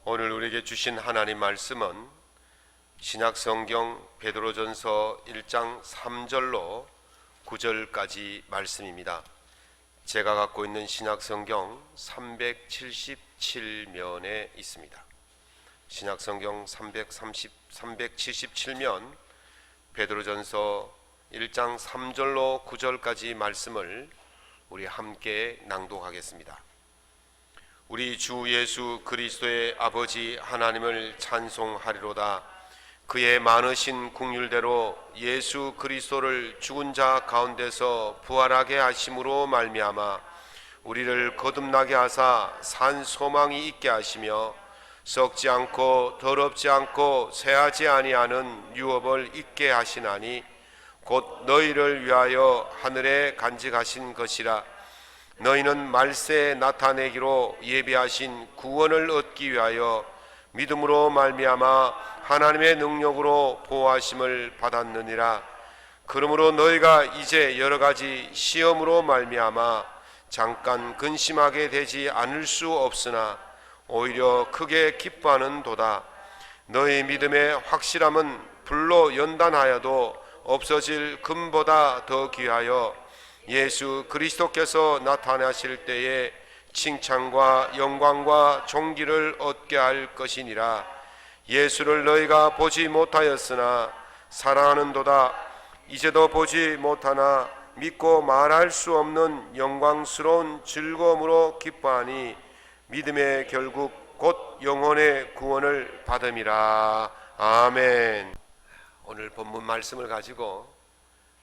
오늘 우리에게 주신 하나님 말씀은 신약성경 베드로전서 1장 3절로 9절까지 말씀입니다. 제가 갖고 있는 신약성경 377면에 있습니다. 신약성경 377면 베드로전서 1장 3절로 9절까지 말씀을 우리 함께 낭독하겠습니다. 우리 주 예수 그리스도의 아버지 하나님을 찬송하리로다. 그의 많으신 긍휼대로 예수 그리스도를 죽은 자 가운데서 부활하게 하심으로 말미암아 우리를 거듭나게 하사 산 소망이 있게 하시며 썩지 않고 더럽지 않고 쇠하지 아니하는 유업을 있게 하시나니 곧 너희를 위하여 하늘에 간직하신 것이라. 너희는 말세에 나타내기로 예비하신 구원을 얻기 위하여 믿음으로 말미암아 하나님의 능력으로 보호하심을 받았느니라. 그러므로 너희가 이제 여러 가지 시험으로 말미암아 잠깐 근심하게 되지 않을 수 없으나 오히려 크게 기뻐하는 도다. 너희 믿음의 확실함은 불로 연단하여도 없어질 금보다 더 귀하여 예수 그리스도께서 나타나실 때에 칭찬과 영광과 존귀를 얻게 할 것이니라. 예수를 너희가 보지 못하였으나 사랑하는도다. 이제도 보지 못하나 믿고 말할 수 없는 영광스러운 즐거움으로 기뻐하니 믿음의 결국 곧 영혼의 구원을 받음이라. 아멘. 오늘 본문 말씀을 가지고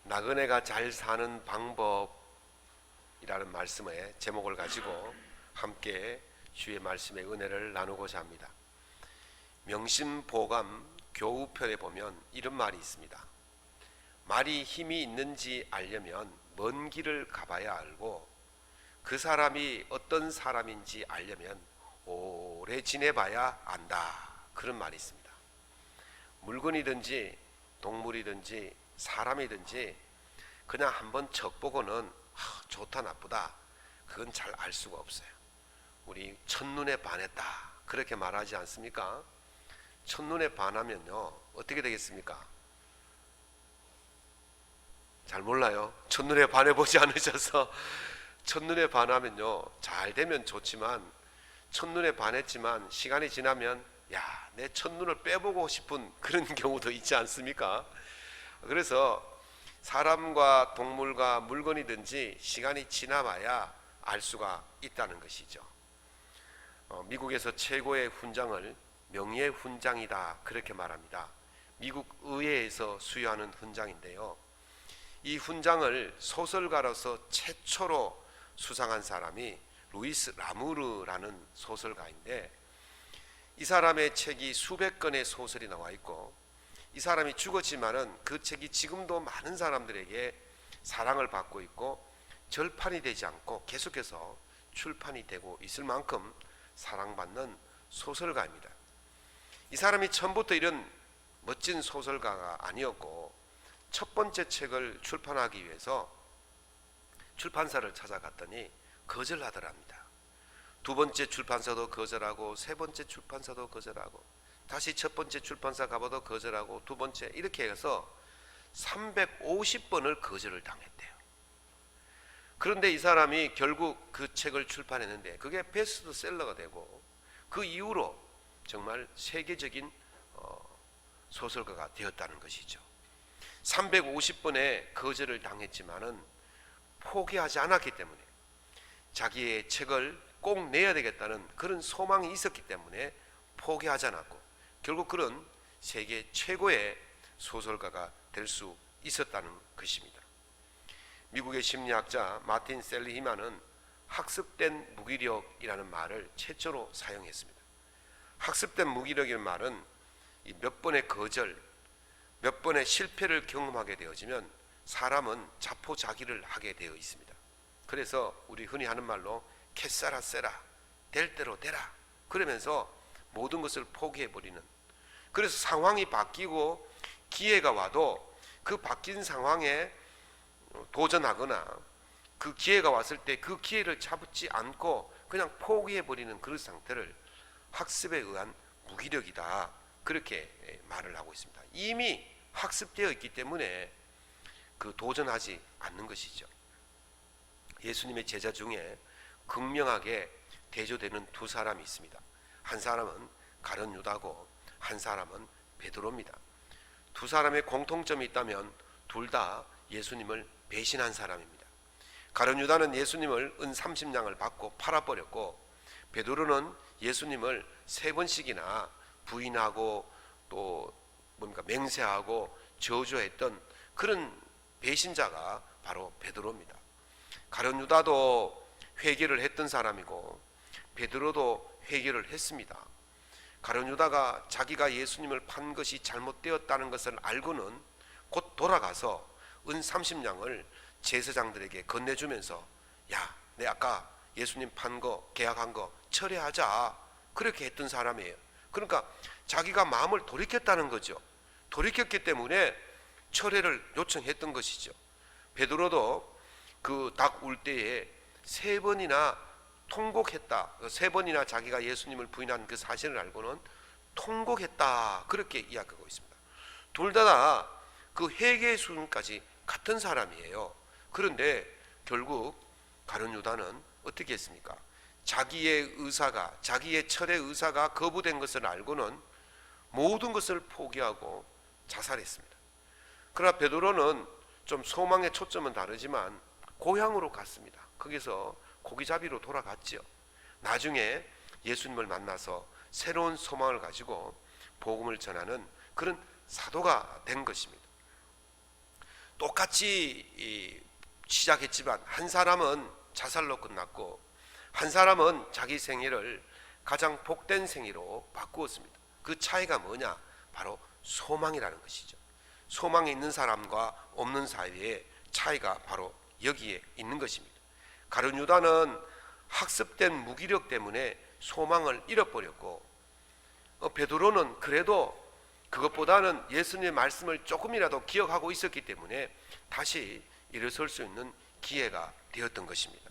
나그네가 잘 사는 방법이라는 말씀의 제목을 가지고 함께 주의 말씀의 은혜를 나누고자 합니다. 명심보감 교우편에 보면 이런 말이 있습니다. 말이 힘이 있는지 알려면 먼 길을 가봐야 알고 그 사람이 어떤 사람인지 알려면 오래 지내봐야 안다. 그런 말이 있습니다. 물건이든지 동물이든지 사람이든지 그냥 한번 척보고는 좋다 나쁘다 그건 잘 알 수가 없어요. 우리 첫눈에 반했다 그렇게 말하지 않습니까? 첫눈에 반하면요 어떻게 되겠습니까? 잘 몰라요. 첫눈에 반해보지 않으셔서. 첫눈에 반하면요 잘 되면 좋지만 첫눈에 반했지만 시간이 지나면 내 첫눈을 빼보고 싶은 그런 경우도 있지 않습니까? 그래서 사람과 동물과 물건이든지 시간이 지나봐야 알 수가 있다는 것이죠. 미국에서 최고의 훈장을 명예의 훈장이다 그렇게 말합니다. 미국 의회에서 수여하는 훈장인데요. 이 훈장을 소설가로서 최초로 수상한 사람이 루이스 라무르라는 소설가인데 이 사람의 책이 수백 권의 소설이 나와 있고 이 사람이 죽었지만은 그 책이 지금도 많은 사람들에게 사랑을 받고 있고 절판이 되지 않고 계속해서 출판이 되고 있을 만큼 사랑받는 소설가입니다. 이 사람이 처음부터 이런 멋진 소설가가 아니었고 첫 번째 책을 출판하기 위해서 출판사를 찾아갔더니 거절하더랍니다. 두 번째 출판사도 거절하고 세 번째 출판사도 거절하고 다시 첫 번째 출판사 가봐도 거절하고 두 번째 이렇게 해서 350번을 거절을 당했대요. 그런데 이 사람이 결국 그 책을 출판했는데 그게 베스트셀러가 되고 그 이후로 정말 세계적인 소설가가 되었다는 것이죠. 350번의 거절을 당했지만은 포기하지 않았기 때문에 자기의 책을 꼭 내야 되겠다는 그런 소망이 있었기 때문에 포기하지 않았고 결국 그런 세계 최고의 소설가가 될 수 있었다는 것입니다. 미국의 심리학자 마틴 셀리히만은 학습된 무기력이라는 말을 최초로 사용했습니다. 학습된 무기력이라는 말은 몇 번의 거절, 몇 번의 실패를 경험하게 되어지면 사람은 자포자기를 하게 되어 있습니다. 그래서 우리 흔히 하는 말로 캐싸라 세라, 될 대로 되라 그러면서 모든 것을 포기해버리는, 그래서 상황이 바뀌고 기회가 와도 그 바뀐 상황에 도전하거나 그 기회가 왔을 때 그 기회를 잡지 않고 그냥 포기해버리는 그런 상태를 학습에 의한 무기력이다. 그렇게 말을 하고 있습니다. 이미 학습되어 있기 때문에 도전하지 않는 것이죠. 예수님의 제자 중에 극명하게 대조되는 두 사람이 있습니다. 한 사람은 가룟 유다고 한 사람은 베드로입니다. 두 사람의 공통점이 있다면 둘 다 예수님을 배신한 사람입니다. 가룟 유다는 예수님을 은 30냥을 받고 팔아버렸고, 베드로는 예수님을 3번씩이나 부인하고 또 맹세하고 저주했던 그런 배신자가 바로 베드로입니다. 가룟 유다도 회개를 했던 사람이고 베드로도 회개를 했습니다. 가룟 유다가 자기가 예수님을 판 것이 잘못되었다는 것을 알고는 곧 돌아가서 은 30냥을 제사장들에게 건네주면서, 야, 내 아까 예수님 판 거, 계약한 거 철회하자, 그렇게 했던 사람이에요. 그러니까 자기가 마음을 돌이켰다는 거죠. 돌이켰기 때문에 철회를 요청했던 것이죠. 베드로도 그 닭 울 때에 3번이나 통곡했다. 3번이나 자기가 예수님을 부인한 그 사실을 알고는 통곡했다. 그렇게 이야기하고 있습니다. 둘 다 그 회개의 수준까지 같은 사람이에요. 그런데 결국 가룟 유다는 어떻게 했습니까? 자기의 의사가, 자기의 철의 의사가 거부된 것을 알고는 모든 것을 포기하고 자살했습니다. 그러나 베드로는 좀 소망의 초점은 다르지만 고향으로 갔습니다. 거기서 고기잡이로 돌아갔죠. 나중에 예수님을 만나서 새로운 소망을 가지고 복음을 전하는 그런 사도가 된 것입니다. 똑같이 시작했지만 한 사람은 자살로 끝났고 한 사람은 자기 생애를 가장 복된 생애로 바꾸었습니다. 그 차이가 뭐냐? 바로 소망이라는 것이죠. 소망이 있는 사람과 없는 사이의 차이가 바로 여기에 있는 것입니다. 가룟 유다는 학습된 무기력 때문에 소망을 잃어버렸고, 베드로는 그래도 그것보다는 예수님의 말씀을 조금이라도 기억하고 있었기 때문에 다시 일어설 수 있는 기회가 되었던 것입니다.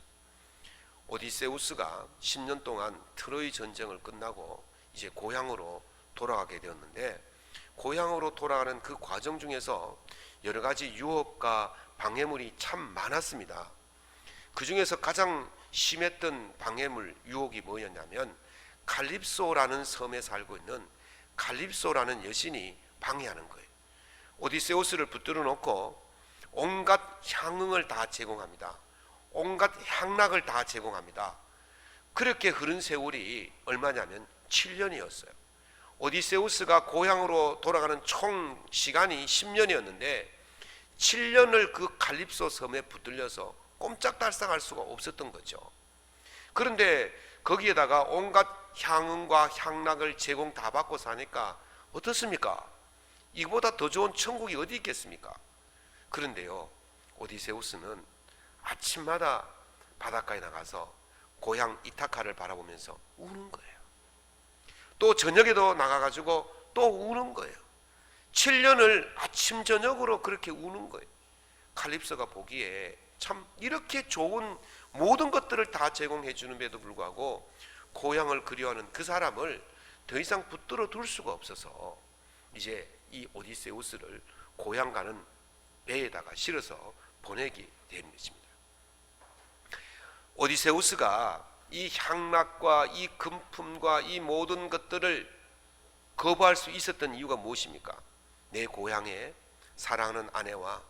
오디세우스가 10년 동안 트로이 전쟁을 끝나고 이제 고향으로 돌아가게 되었는데, 고향으로 돌아가는 그 과정 중에서 여러 가지 유혹과 방해물이 참 많았습니다. 그 중에서 가장 심했던 방해물, 유혹이 뭐였냐면 칼립소라는 섬에 살고 있는 칼립소라는 여신이 방해하는 거예요. 오디세우스를 붙들어 놓고 온갖 향응을 다 제공합니다. 온갖 향락을 다 제공합니다. 그렇게 흐른 세월이 얼마냐면 7년이었어요. 오디세우스가 고향으로 돌아가는 총 시간이 10년이었는데 7년을 그 칼립소 섬에 붙들려서 꼼짝달싹할 수가 없었던 거죠. 그런데 거기에다가 온갖 향응과 향락을 제공 다 받고 사니까 어떻습니까? 이보다 더 좋은 천국이 어디 있겠습니까? 그런데요, 오디세우스는 아침마다 바닷가에 나가서 고향 이타카를 바라보면서 우는 거예요. 또 저녁에도 나가가지고 또 우는 거예요. 7년을 아침 저녁으로 그렇게 우는 거예요. 칼립소가 보기에 참 이렇게 좋은 모든 것들을 다 제공해 주는데도 불구하고 고향을 그리워하는 그 사람을 더 이상 붙들어 둘 수가 없어서 이제 이 오디세우스를 고향 가는 배에다가 실어서 보내게 된 것입니다. 오디세우스가 이 향락과 이 금품과 이 모든 것들을 거부할 수 있었던 이유가 무엇입니까? 내 고향에 사랑하는 아내와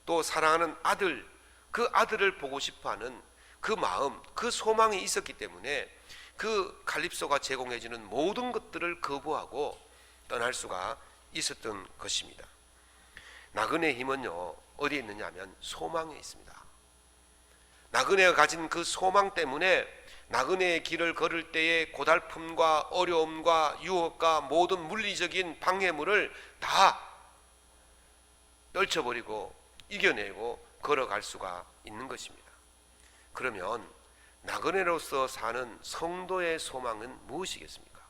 또 사랑하는 아들, 그 아들을 보고 싶어하는 그 마음, 그 소망이 있었기 때문에 그 칼립소가 제공해주는 모든 것들을 거부하고 떠날 수가 있었던 것입니다. 나그네의 힘은요, 어디에 있느냐 하면 소망에 있습니다. 나그네가 가진 그 소망 때문에 나그네의 길을 걸을 때의 고달픔과 어려움과 유혹과 모든 물리적인 방해물을 다 떨쳐버리고 이겨내고 걸어갈 수가 있는 것입니다. 그러면 나그네로서 사는 성도의 소망은 무엇이겠습니까?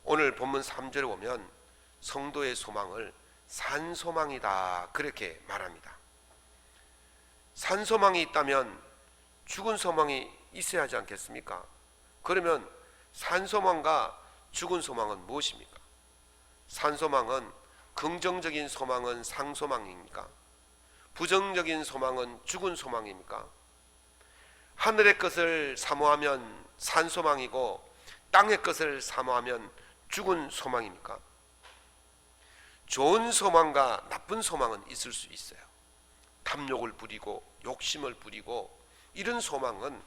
오늘 본문 3절에 보면 성도의 소망을 산소망이다 그렇게 말합니다. 산소망이 있다면 죽은 소망이 있어야 하지 않겠습니까? 그러면 산소망과 죽은 소망은 무엇입니까? 산소망은 긍정적인 소망은 상소망입니까? 부정적인 소망은 죽은 소망입니까? 하늘의 것을 사모하면 산소망이고 땅의 것을 사모하면 죽은 소망입니까? 좋은 소망과 나쁜 소망은 있을 수 있어요. 탐욕을 부리고 욕심을 부리고 이런 소망은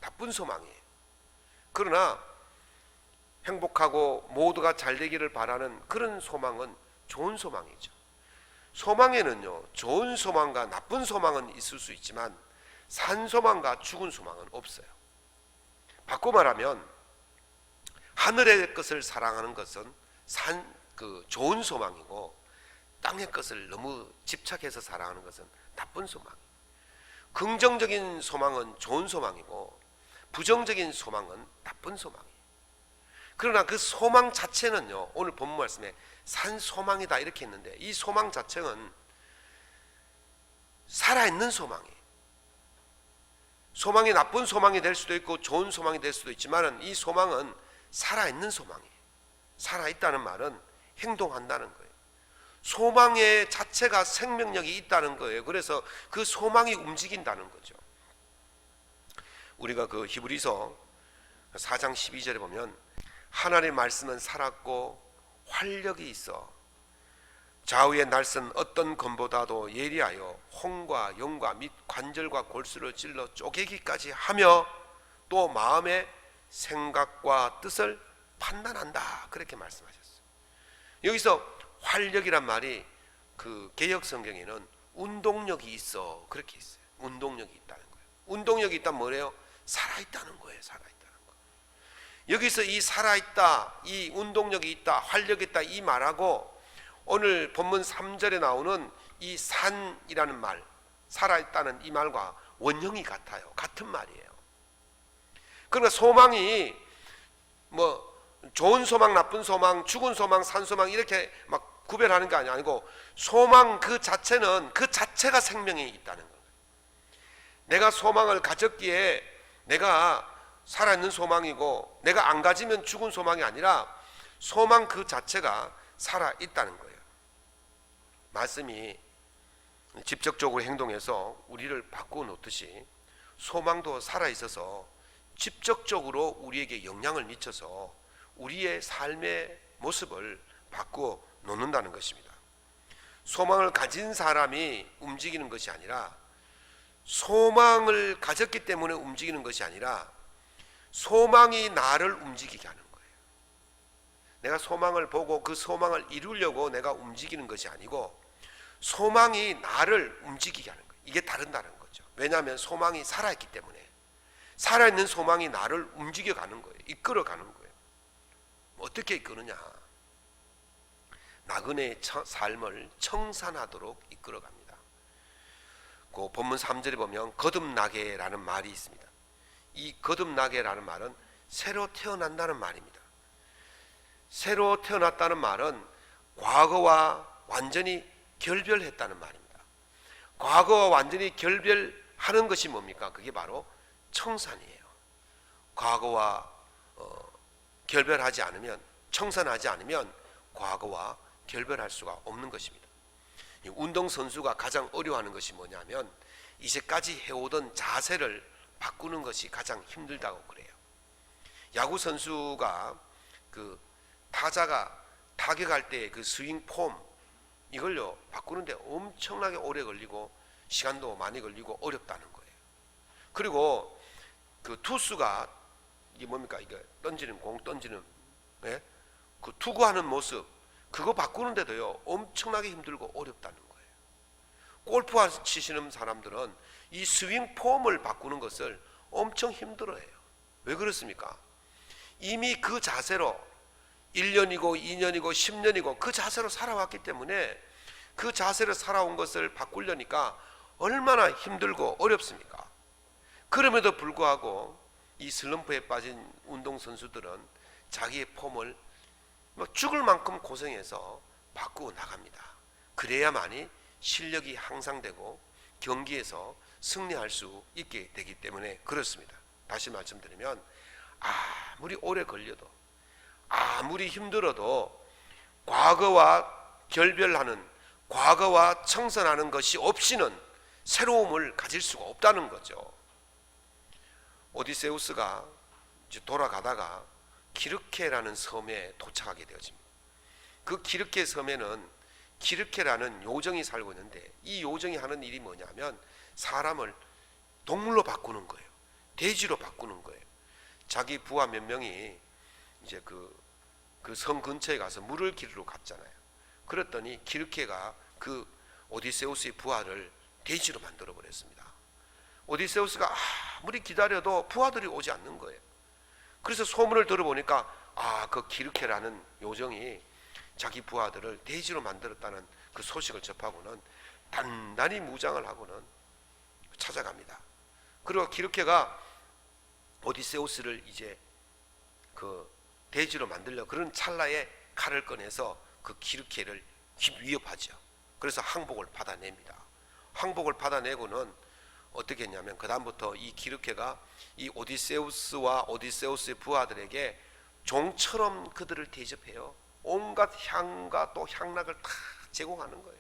나쁜 소망이에요. 그러나 행복하고 모두가 잘 되기를 바라는 그런 소망은 좋은 소망이죠. 소망에는요, 좋은 소망과 나쁜 소망은 있을 수 있지만 산소망과 죽은 소망은 없어요. 바꿔 말하면 하늘의 것을 사랑하는 것은 좋은 소망이고, 땅의 것을 너무 집착해서 사랑하는 것은 나쁜 소망. 긍정적인 소망은 좋은 소망이고 부정적인 소망은 나쁜 소망이에요. 그러나 그 소망 자체는요, 오늘 본문 말씀에 산소망이다 이렇게 했는데, 이 소망 자체는 살아있는 소망이에요. 소망이 나쁜 소망이 될 수도 있고 좋은 소망이 될 수도 있지만 이 소망은 살아있는 소망이에요. 살아있다는 말은 행동한다는 거예요. 소망의 자체가 생명력이 있다는 거예요. 그래서 그 소망이 움직인다는 거죠. 우리가 그 히브리서 4장 12절에 보면 하나님의 말씀은 살았고 활력이 있어 좌우의 날선 어떤 검보다도 예리하여 혼과 영과 및 관절과 골수를 찔러 쪼개기까지 하며 또 마음의 생각과 뜻을 판단한다, 그렇게 말씀하셨어요. 여기서 활력이란 말이 그 개역 성경에는 운동력이 있어 그렇게 있어요. 운동력이 있다는 거예요. 운동력이 있다면 뭐래요? 살아있다는 거예요. 살아있다는 거. 여기서 이 살아있다, 이 운동력이 있다, 활력이 있다 이 말하고 오늘 본문 3절에 나오는 이 산이라는 말, 살아있다는 이 말과 원형이 같아요. 같은 말이에요. 그러니까 소망이 뭐 좋은 소망, 나쁜 소망, 죽은 소망, 산 소망 이렇게 막 구별하는 게 아니고 소망 그 자체는 그 자체가 생명이 있다는 거예요. 내가 소망을 가졌기에 내가 살아있는 소망이고 내가 안 가지면 죽은 소망이 아니라 소망 그 자체가 살아있다는 거예요. 말씀이 직접적으로 행동해서 우리를 바꾸어 놓듯이 소망도 살아있어서 직접적으로 우리에게 영향을 미쳐서 우리의 삶의 모습을 바꾸어 놓는다는 것입니다. 소망을 가진 사람이 움직이는 것이 아니라, 소망을 가졌기 때문에 움직이는 것이 아니라 소망이 나를 움직이게 하는 거예요. 내가 소망을 보고 그 소망을 이루려고 내가 움직이는 것이 아니고 소망이 나를 움직이게 하는 거예요. 이게 다른다는 거죠. 왜냐하면 소망이 살아있기 때문에. 살아있는 소망이 나를 움직여가는 거예요. 이끌어가는 거예요. 어떻게 이끄느냐? 나그네의 삶을 청산하도록 이끌어갑니다. 그 본문 3절에 보면 거듭나게라는 말이 있습니다. 이 거듭나게라는 말은 새로 태어난다는 말입니다. 새로 태어났다는 말은 과거와 완전히 결별했다는 말입니다. 과거와 완전히 결별하는 것이 뭡니까? 그게 바로 청산이에요. 과거와 결별하지 않으면, 청산하지 않으면 과거와 결별할 수가 없는 것입니다. 운동선수가 가장 어려워하는 것이 뭐냐면 이제까지 해오던 자세를 바꾸는 것이 가장 힘들다고 그래요. 야구선수가 그 타자가 타격할 때 그 스윙 폼 이걸요 바꾸는데 엄청나게 오래 걸리고 시간도 많이 걸리고 어렵다는 거예요. 그리고 그 투수가 이게 뭡니까? 이게 던지는 공 던지는 그 투구하는 모습 그거 바꾸는데도요 엄청나게 힘들고 어렵다는 거예요. 골프 치시는 사람들은 이 스윙 폼을 바꾸는 것을 엄청 힘들어해요. 왜 그렇습니까? 이미 그 자세로 1년이고 2년이고 10년이고 그 자세로 살아왔기 때문에 그 자세로 살아온 것을 바꾸려니까 얼마나 힘들고 어렵습니까? 그럼에도 불구하고 이 슬럼프에 빠진 운동선수들은 자기의 폼을 죽을 만큼 고생해서 바꾸어 나갑니다. 그래야만이 실력이 향상되고 경기에서 승리할 수 있게 되기 때문에 그렇습니다. 다시 말씀드리면 아무리 오래 걸려도, 아무리 힘들어도 과거와 결별하는, 과거와 청산하는 것이 없이는 새로움을 가질 수가 없다는 거죠. 오디세우스가 이제 돌아가다가 기르케라는 섬에 도착하게 되어집니다. 그 기르케 섬에는 기르케라는 요정이 살고 있는데, 이 요정이 하는 일이 뭐냐면 사람을 동물로 바꾸는 거예요. 돼지로 바꾸는 거예요. 자기 부하 몇 명이 이제 그 성 근처에 가서 물을 기르러 갔잖아요. 그랬더니 기르케가 그 오디세우스의 부하를 돼지로 만들어 버렸습니다. 오디세우스가 아무리 기다려도 부하들이 오지 않는 거예요. 그래서 소문을 들어보니까 그 기르케라는 요정이 자기 부하들을 돼지로 만들었다는 그 소식을 접하고는 단단히 무장을 하고는 찾아갑니다. 그리고 기르케가 오디세우스를 이제 그 돼지로 만들려 그런 찰나에 칼을 꺼내서 그 기르케를 위협하죠. 그래서 항복을 받아냅니다. 항복을 받아내고는 어떻게 했냐면 그 다음부터 이 기르케가 이 오디세우스와 오디세우스의 부하들에게 종처럼 그들을 대접해요. 온갖 향과 또 향락을 다 제공하는 거예요.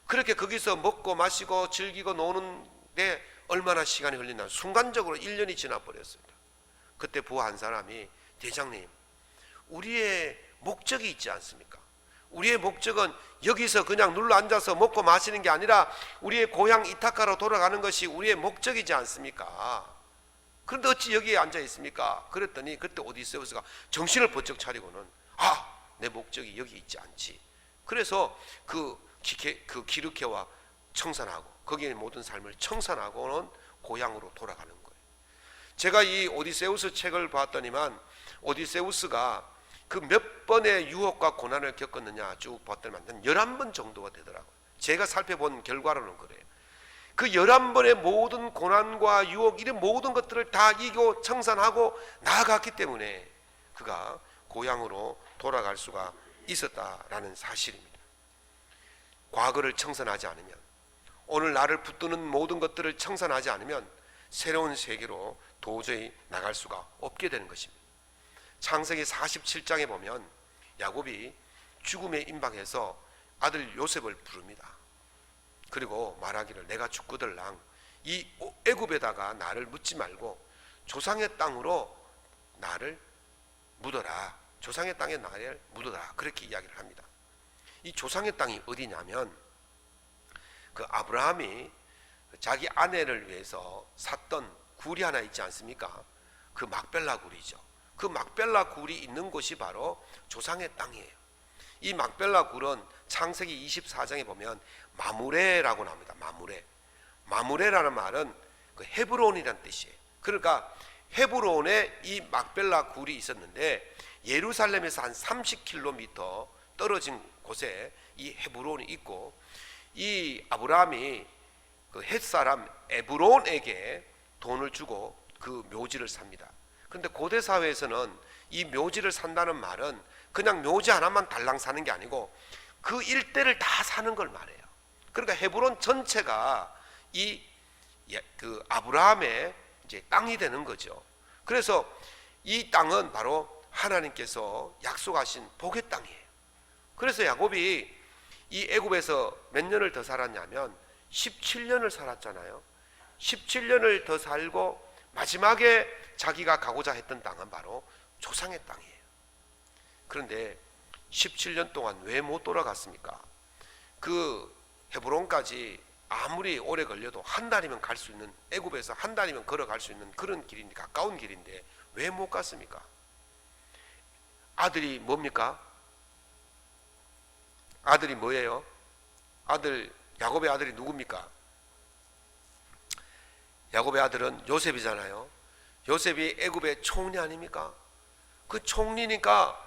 그렇게 거기서 먹고 마시고 즐기고 노는데 얼마나 시간이 흘리나, 순간적으로 1년이 지나버렸습니다. 그때 부하 한 사람이, 대장님, 우리의 목적이 있지 않습니까? 우리의 목적은 여기서 그냥 눌러 앉아서 먹고 마시는 게 아니라 우리의 고향 이타카로 돌아가는 것이 우리의 목적이지 않습니까? 그런데 어찌 여기에 앉아 있습니까? 그랬더니 그때 오디세우스가 정신을 번쩍 차리고는 내 목적이 여기 있지 않지. 그래서 그 기르케와 청산하고 거기에 모든 삶을 청산하고는 고향으로 돌아가는 거예요. 제가 이 오디세우스 책을 봤더니만 오디세우스가 그 몇 번의 유혹과 고난을 겪었느냐 쭉 봤더니만 한 11번 정도가 되더라고요. 제가 살펴본 결과로는 그래요. 그 11번의 모든 고난과 유혹, 이런 모든 것들을 다 이기고 청산하고 나아갔기 때문에 그가 고향으로 돌아갈 수가 있었다라는 사실입니다. 과거를 청산하지 않으면, 오늘 나를 붙드는 모든 것들을 청산하지 않으면 새로운 세계로 도저히 나갈 수가 없게 되는 것입니다. 창세기 47장에 보면 야곱이 죽음에 임박해서 아들 요셉을 부릅니다. 그리고 말하기를, 내가 죽거들랑 이 애굽에다가 나를 묻지 말고 조상의 땅으로 나를 묻어라. 조상의 땅에 나를 묻어라. 그렇게 이야기를 합니다. 이 조상의 땅이 어디냐면 그 아브라함이 자기 아내를 위해서 샀던 굴이 하나 있지 않습니까? 그 막벨라 굴이죠. 그 막벨라 굴이 있는 곳이 바로 조상의 땅이에요. 이 막벨라 굴은 창세기 24장에 보면 마므레라고 나옵니다. 마므레라는 말은 그 헤브론이라는 뜻이에요. 그러니까 헤브론에 이 막벨라 굴이 있었는데 예루살렘에서 한 30km 떨어진 곳에 이 헤브론이 있고, 이 아브라함이 그 헷사람 에브론에게 돈을 주고 그 묘지를 삽니다. 그런데 고대 사회에서는 이 묘지를 산다는 말은 그냥 묘지 하나만 달랑 사는 게 아니고 그 일대를 다 사는 걸 말해요. 그러니까 헤브론 전체가 그 아브라함의 이제 땅이 되는 거죠. 그래서 이 땅은 바로 하나님께서 약속하신 복의 땅이에요. 그래서 야곱이 이 애굽에서 몇 년을 더 살았냐면 17년을 살았잖아요. 17년을 더 살고 마지막에 자기가 가고자 했던 땅은 바로 조상의 땅이에요. 그런데 17년 동안 왜 못 돌아갔습니까? 그 헤브론까지 아무리 오래 걸려도 한 달이면 갈 수 있는, 애굽에서 한 달이면 걸어갈 수 있는 그런 길인데, 가까운 길인데 왜 못 갔습니까? 아들이 뭡니까? 아들이 뭐예요? 야곱의 아들이 누굽니까? 야곱의 아들은 요셉이잖아요. 요셉이 애굽의 총리 아닙니까? 그 총리니까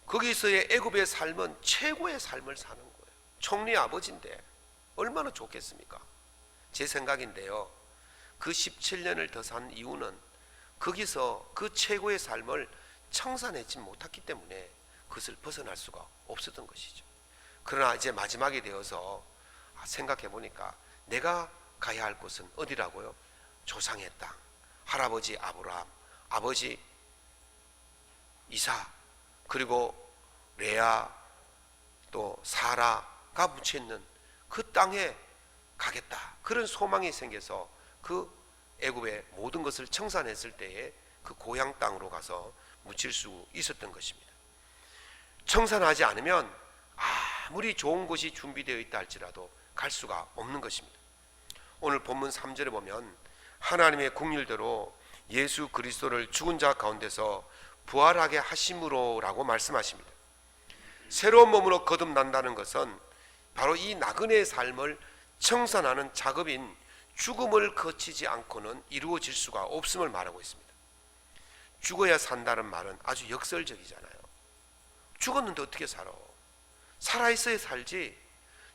거기서의 애굽의 삶은 최고의 삶을 사는 거예요. 총리 아버지인데 얼마나 좋겠습니까? 제 생각인데요, 그 17년을 더 산 이유는 거기서 그 최고의 삶을 청산하지 못했기 때문에 그것을 벗어날 수가 없었던 것이죠. 그러나 이제 마지막이 되어서 생각해 보니까 내가 가야 할 곳은 어디라고요? 조상의 땅, 할아버지 아브라함, 아버지 이삭, 그리고 레아 또 사라가 묻혀있는 그 땅에 가겠다, 그런 소망이 생겨서 그 애굽의 모든 것을 청산했을 때에 그 고향 땅으로 가서 묻힐 수 있었던 것입니다. 청산하지 않으면 아무리 좋은 곳이 준비되어 있다 할지라도 갈 수가 없는 것입니다. 오늘 본문 3절에 보면 하나님의 국률대로 예수 그리스도를 죽은 자 가운데서 부활하게 하심으로 라고 말씀하십니다. 새로운 몸으로 거듭난다는 것은 바로 이 나그네의 삶을 청산하는 작업인 죽음을 거치지 않고는 이루어질 수가 없음을 말하고 있습니다. 죽어야 산다는 말은 아주 역설적이잖아요. 죽었는데 어떻게 살아? 살아있어야 살지.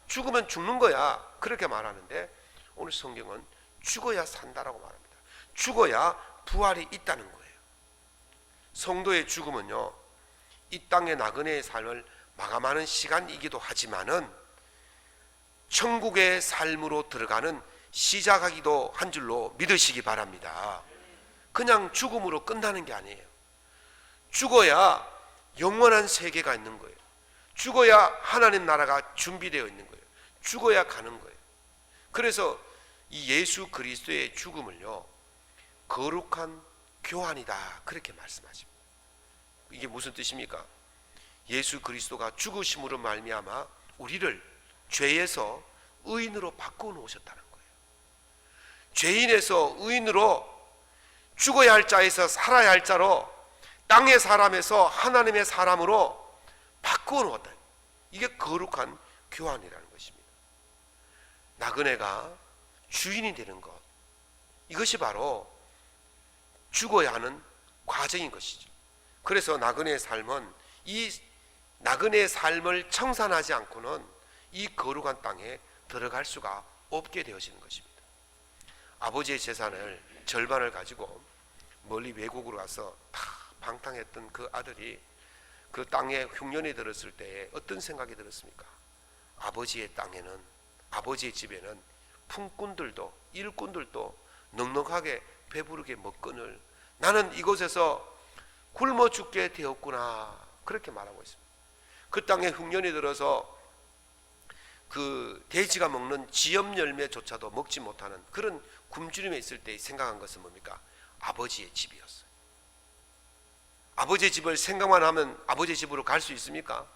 죽으면 죽는 거야, 그렇게 말하는데 오늘 성경은 죽어야 산다라고 말합니다. 죽어야 부활이 있다는 거예요. 성도의 죽음은요, 이 땅의 나그네의 삶을 마감하는 시간이기도 하지만은 천국의 삶으로 들어가는 시작하기도 한 줄로 믿으시기 바랍니다. 그냥 죽음으로 끝나는 게 아니에요. 죽어야 영원한 세계가 있는 거예요. 죽어야 하나님 나라가 준비되어 있는 거예요. 죽어야 가는 거예요. 그래서 이 예수 그리스도의 죽음을요, 거룩한 교환이다, 그렇게 말씀하십니다. 이게 무슨 뜻입니까? 예수 그리스도가 죽으심으로 말미암아 우리를 죄에서 의인으로 바꾸어 놓으셨다는 거예요. 죄인에서 의인으로, 죽어야 할 자에서 살아야 할 자로, 땅의 사람에서 하나님의 사람으로 바꾸어 놓았다. 이게 거룩한 교환이라는 것입니다. 나그네가 주인이 되는 것, 이것이 바로 죽어야 하는 과정인 것이죠. 그래서 나그네의 삶은 이 나그네의 삶을 청산하지 않고는 이 거룩한 땅에 들어갈 수가 없게 되어지는 것입니다. 아버지의 재산을 절반을 가지고 멀리 외국으로 가서 다 방탕했던 그 아들이 그 땅에 흉년이 들었을 때에 어떤 생각이 들었습니까? 아버지의 땅에는, 아버지의 집에는 품꾼들도 일꾼들도 넉넉하게 배부르게 먹거늘 나는 이곳에서 굶어 죽게 되었구나, 그렇게 말하고 있습니다. 그 땅에 흉년이 들어서 그 돼지가 먹는 지엽 열매조차도 먹지 못하는 그런 굶주림에 있을 때 생각한 것은 뭡니까? 아버지의 집이었어요. 아버지의 집을 생각만 하면 아버지의 집으로 갈 수 있습니까?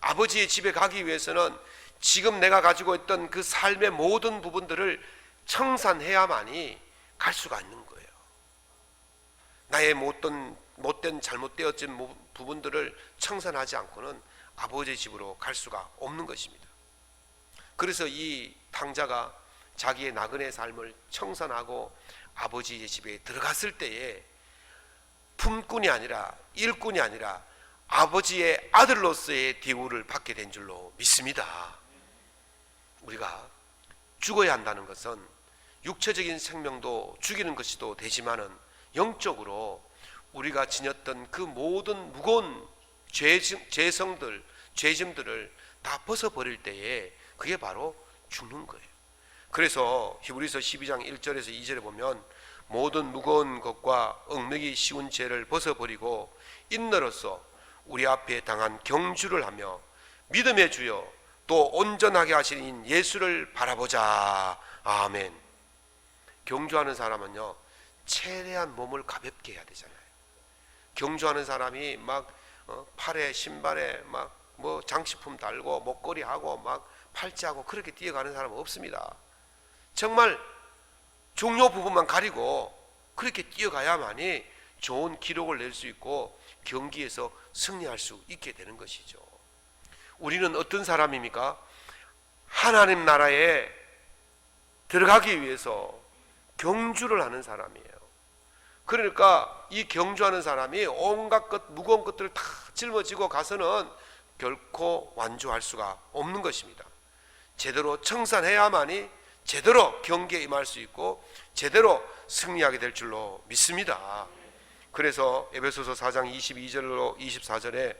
아버지의 집에 가기 위해서는 지금 내가 가지고 있던 그 삶의 모든 부분들을 청산해야만이 갈 수가 있는 거예요. 나의 못된 잘못되어진 부분들을 청산하지 않고는 아버지의 집으로 갈 수가 없는 것입니다. 그래서 이 탕자가 자기의 나그네 삶을 청산하고 아버지의 집에 들어갔을 때에 품꾼이 아니라 일꾼이 아니라 아버지의 아들로서의 대우를 받게 된 줄로 믿습니다. 우리가 죽어야 한다는 것은 육체적인 생명도 죽이는 것이도 되지만은 영적으로 우리가 지녔던 그 모든 무거운 죄성들, 죄짐들을 다 벗어버릴 때에 그게 바로 죽는 거예요. 그래서 히브리서 12장 1절에서 2절에 보면 모든 무거운 것과 얽매기 쉬운 죄를 벗어버리고 인너로서 우리 앞에 당한 경주를 하며 믿음의 주여 또 온전하게 하시는 예수를 바라보자. 아멘. 경주하는 사람은요, 최대한 몸을 가볍게 해야 되잖아요. 경주하는 사람이 막 팔에 신발에 막 뭐 장식품 달고 목걸이 하고 막 팔찌하고 그렇게 뛰어가는 사람은 없습니다. 정말 중요 부분만 가리고 그렇게 뛰어가야만이 좋은 기록을 낼 수 있고 경기에서 승리할 수 있게 되는 것이죠. 우리는 어떤 사람입니까? 하나님 나라에 들어가기 위해서 경주를 하는 사람이에요. 그러니까 이 경주하는 사람이 온갖 것, 무거운 것들을 다 짊어지고 가서는 결코 완주할 수가 없는 것입니다. 제대로 청산해야만이 제대로 경기에 임할 수 있고 제대로 승리하게 될 줄로 믿습니다. 그래서 에베소서 4장 22절로 24절에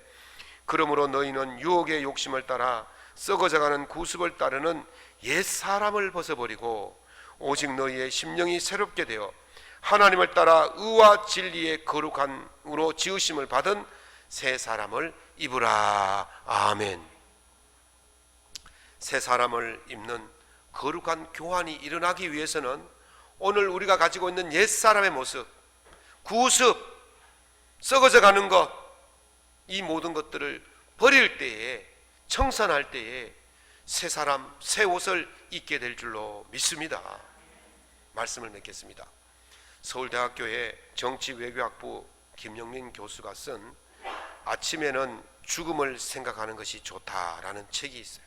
그러므로 너희는 유혹의 욕심을 따라 썩어져가는 구습을 따르는 옛사람을 벗어버리고 오직 너희의 심령이 새롭게 되어 하나님을 따라 의와 진리의 거룩함으로 지으심을 받은 새 사람을 입으라. 아멘. 새 사람을 입는 거룩한 교환이 일어나기 위해서는 오늘 우리가 가지고 있는 옛사람의 모습, 구습, 썩어져 가는 것, 이 모든 것들을 버릴 때에, 청산할 때에 새 사람, 새 옷을 입게 될 줄로 믿습니다. 말씀을 맺겠습니다. 서울대학교의 정치외교학부 김영민 교수가 쓴 아침에는 죽음을 생각하는 것이 좋다라는 책이 있어요.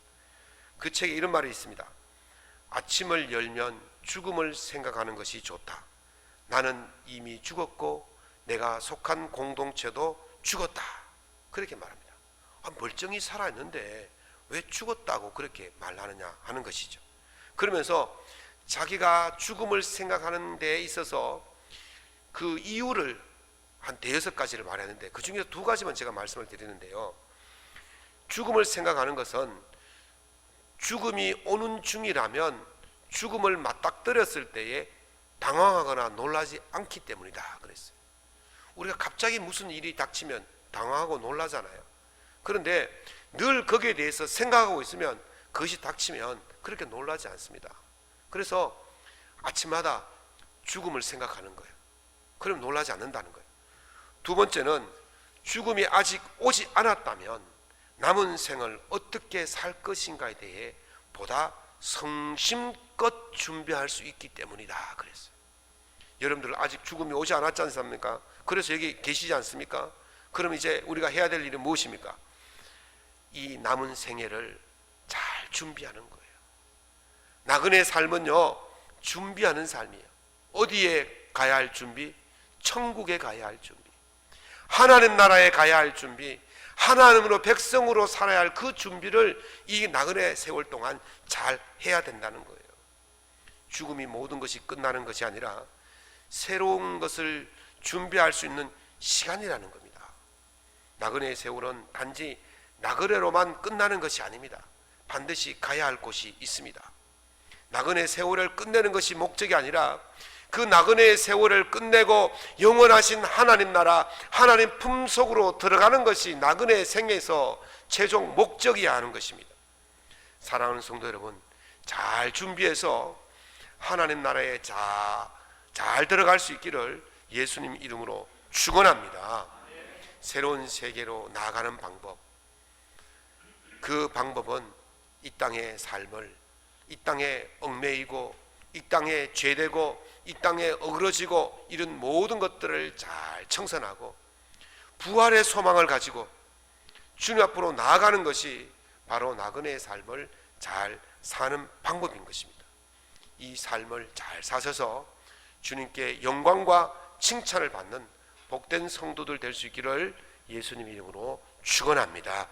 그 책에 이런 말이 있습니다. 아침을 열면 죽음을 생각하는 것이 좋다. 나는 이미 죽었고 내가 속한 공동체도 죽었다. 그렇게 말합니다. 멀쩡히 살아있는데 왜 죽었다고 그렇게 말하느냐 하는 것이죠. 그러면서 자기가 죽음을 생각하는 데 있어서 그 이유를 한 5-6가지를 말했는데 그 중에 2가지만 제가 말씀을 드리는데요. 죽음을 생각하는 것은 죽음이 오는 중이라면 죽음을 맞닥뜨렸을 때에 당황하거나 놀라지 않기 때문이다 그랬어요. 우리가 갑자기 무슨 일이 닥치면 당황하고 놀라잖아요. 그런데 늘 거기에 대해서 생각하고 있으면 그것이 닥치면 그렇게 놀라지 않습니다. 그래서 아침마다 죽음을 생각하는 거예요. 그럼 놀라지 않는다는 거예요. 2번째는 죽음이 아직 오지 않았다면 남은 생을 어떻게 살 것인가에 대해 보다 성심껏 준비할 수 있기 때문이다 그랬어요. 여러분들 아직 죽음이 오지 않았지 않습니까? 그래서 여기 계시지 않습니까? 그럼 이제 우리가 해야 될 일은 무엇입니까? 이 남은 생애를 잘 준비하는 거예요. 나그네 삶은요, 준비하는 삶이에요. 어디에 가야 할 준비? 천국에 가야 할 준비, 하나님 나라에 가야 할 준비, 하나님으로 백성으로 살아야 할 그 준비를 이 나그네 세월 동안 잘 해야 된다는 거예요. 죽음이 모든 것이 끝나는 것이 아니라 새로운 것을 준비할 수 있는 시간이라는 겁니다. 나그네 세월은 단지 나그네로만 끝나는 것이 아닙니다. 반드시 가야 할 곳이 있습니다. 나그네 세월을 끝내는 것이 목적이 아니라 그 나그네의 세월을 끝내고 영원하신 하나님 나라, 하나님 품속으로 들어가는 것이 나그네 생에서 최종 목적이어야 하는 것입니다. 사랑하는 성도 여러분, 잘 준비해서 하나님 나라에 잘 들어갈 수 있기를 예수님 이름으로 축원합니다. 새로운 세계로 나아가는 방법, 그 방법은 이 땅의 삶을, 이 땅에 얽매이고 이 땅에 죄되고 이 땅에 어그러지고 이런 모든 것들을 잘 청산하고 부활의 소망을 가지고 주님 앞으로 나아가는 것이 바로 나그네의 삶을 잘 사는 방법인 것입니다. 이 삶을 잘 사셔서 주님께 영광과 칭찬을 받는 복된 성도들 될 수 있기를 예수님 이름으로 축원합니다.